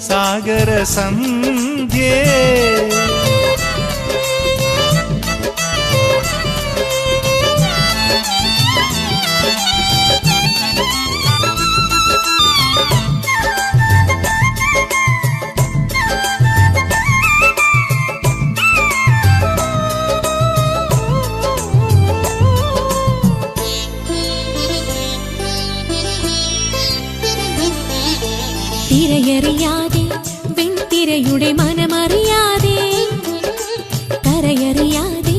സാഗര സന്ധ്യേ തിരയറിയാതെ വെൺതിരയുടെ മനമറിയാതെ കരയറിയാതെ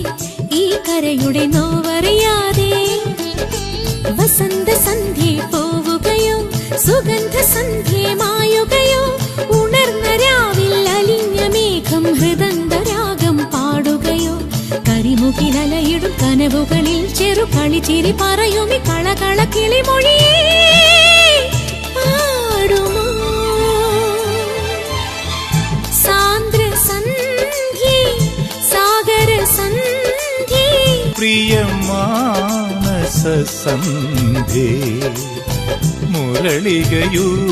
ഈ കരയുടെ നോവറിയാതെ വസന്ത സന്ധ്യേ പോവുകയോ സുഗന്ധ സന്ധ്യേ മായുകയോ ഉണർന്ന രാവിൽ അലിഞ്ഞ മേഘം ഹൃദന്തരാഗം പാടുകയോ കരിമുകിലലയിടും കനവുകളിൽ ചെറു കളിച്ചിരി പറയുമി കളകള കിളിമൊഴിയേ പ്രിയമാനസ സന്ധ്യേ മുരളികയൂതും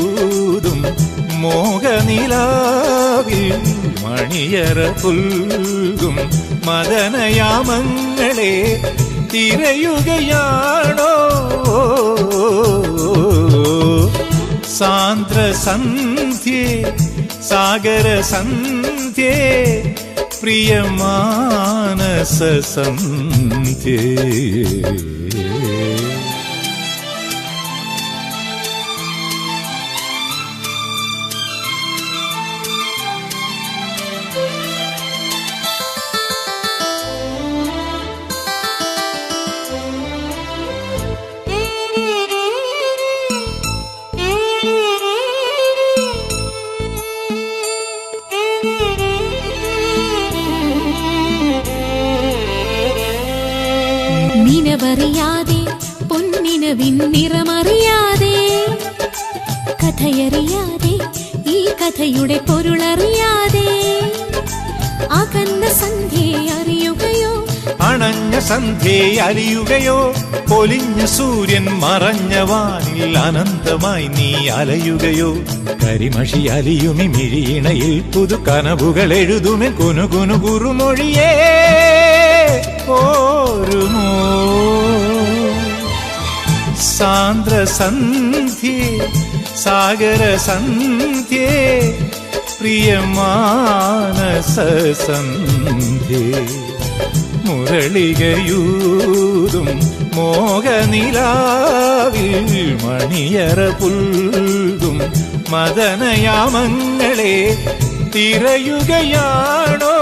മോഹനിലാവിൽ മണിയറ പുൽകും മദനയാമങ്ങളെ തിരയുകയാണോ സാന്ദ്ര സന്ധ്യേ സാഗര സന്ധ്യേ പ്രിയമാനസ സന്ധ്യേ നിനവറിയാതെ പൊന്നിനവിൻ നിറമറിയാതെ കഥയറിയാതെ ഈ കഥയുടെ പൊരുളറിയാതെ അകന്ന സന്ധ്യയെ അറിയുകയോ അണഞ്ഞ സന്ധ്യയെ അലിയുകയോ പൊലിഞ്ഞ സൂര്യൻ മറഞ്ഞ വാനിൽ അനന്തമായി നീ അലയുകയോ കരിമഷി അലിയുമി മിഴിയിണയിൽ പുതു കനവുകൾ എഴുതുമി കുനുകുനു കുറുമൊഴിയേ ഓരുമോ സാന്ദ്ര സന്ധ്യേ സാഗര സന്ധ്യേ പ്രിയമാനസ സന്ധ്യേ മുരളികയൂതും മോഹനിലാവിൽ മണിയറ പുൽകും മദനയാമങ്ങളെ തിരയുകയാണോ